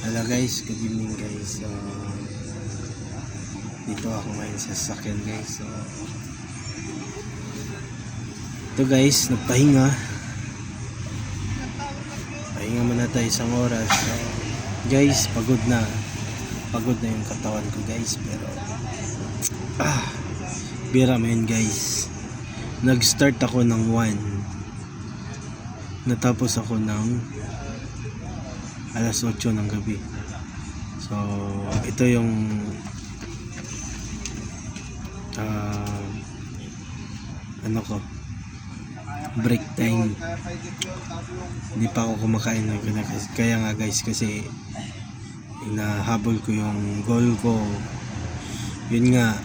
Hello guys, good evening guys. Dito ako ngayon sa sasakyan guys. Ito guys, nagpahinga. Pahinga muna tayo isang oras. Guys, pagod na. Pagod na yung katawan ko guys. Pero bira mo yun guys. Nag-start ako ng 1. Natapos ako ng alas 8 ng gabi. So, ito yung ano ko, break time. Hindi pa ako kumakain na kaya nga guys, kasi inahabol ko yung goal ko. Yun nga,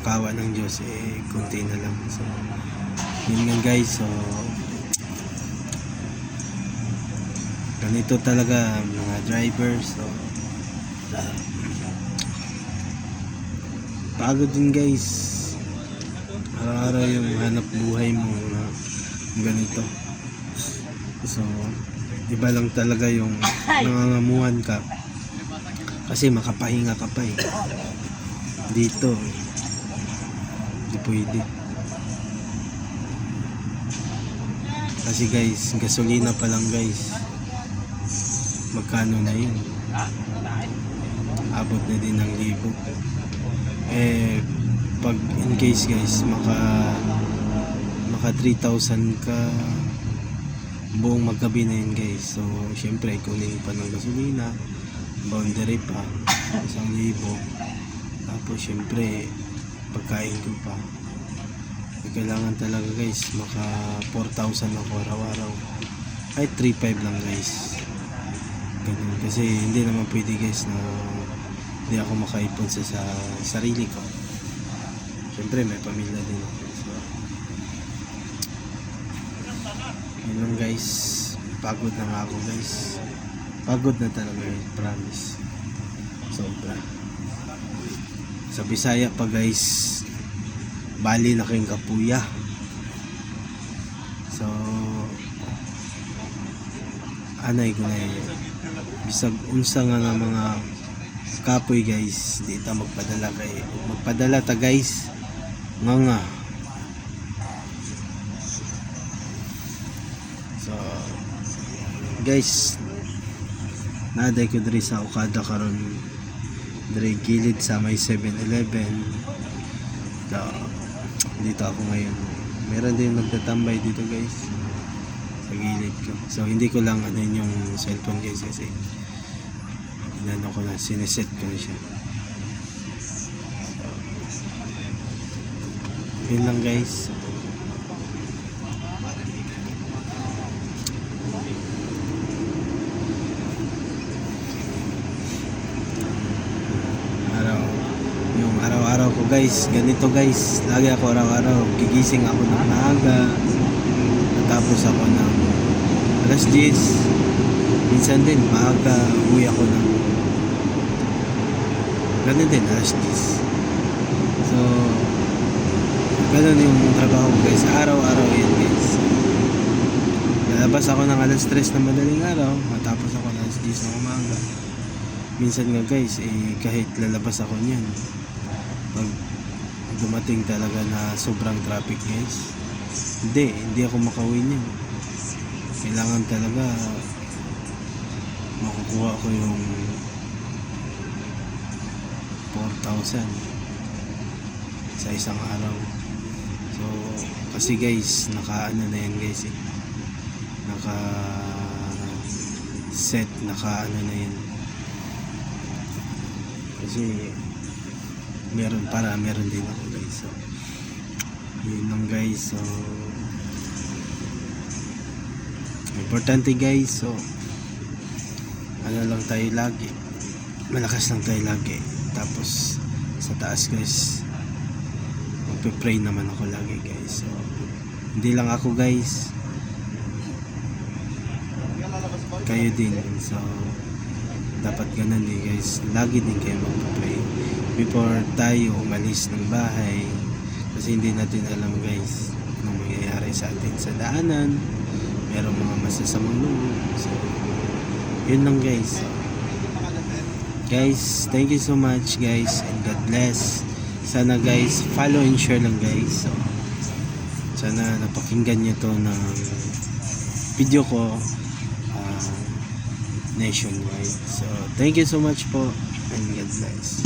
kawa ng Diyos, konti na lang. So, yun nga guys. So, ganito talaga mga drivers. So, pagod din guys. Araw-araw yung hanap buhay mo na ganito. So, iba lang talaga yung nangangamuhan ka. Kasi makapahinga ka pa dito, hindi pwede. Kasi guys, gasolina pa lang guys. Magkano na yun? Abot na din ng 1,000. Pag in case guys, maka 3,000 ka buong maggabi na yun guys. So syempre kunin pa ng gasolina, boundary pa 1,000. Tapos syempre pagkain ko pa. Kailangan talaga guys, maka 4,000 ako araw-araw. Ay 3,500 lang guys. Ganun. Kasi hindi naman pwede guys na hindi ako makaipon sa sarili ko. Siyempre may pamilya din ako. So, yun lang guys. Pagod na nga ako guys. Pagod na talaga guys, promise. Sobra. Sa Bisaya pa guys, bali na kayong kapuya. So, anay ko na yun. Bisag unsa nga mga kapoy guys, di ta magpadala ta guys nga. So guys, naday ko diri sa Okada karon, diri gilid sa may 7-Eleven. Dito ako ngayon. Meron din nagtatambay dito guys sa gilid ko. So hindi ko lang ano yung cellphone guys, kasi inano ko na, sineset ko na siya. Yun lang guys. Yung araw-araw ko guys, ganito guys. Lagi ako araw-araw, gigising ako ng maaga, natapos ako ng alas 10. Minsan din maaga uwi ako ng ganun din, alas 10. So ganun yung trabaho ko guys, araw-araw yan guys. Lalabas ako ng alas 3 na madaling araw, matapos ako ng alas 10 ng umaga. Minsan nga guys, kahit lalabas ako niyan, pag dumating talaga na sobrang traffic guys, hindi ako makauwi niyan. Kailangan talaga makukuha ko yung 4,000 sa isang araw. So kasi guys, naka-ano na yan guys, naka-set, naka-ano na yan. Kasi meron din ako guys. So yun lang guys. So importante guys, so ano lang tayo lagi, malakas lang tayo lagi. Tapos sa taas guys, magpe-pray naman ako lagi guys. So hindi lang ako guys, kayo din. So dapat ganun din guys, lagi din kayo magpe-pray before tayo umalis ng bahay. Kasi hindi natin alam guys anong mangyayari sa atin sa daanan. Merong mga masasamang loob. So yun lang guys. Guys, thank you so much guys and God bless. Sana guys, follow and share lang guys. So, sana napakinggan nyo to ng video ko nationwide. So, thank you so much po and God bless.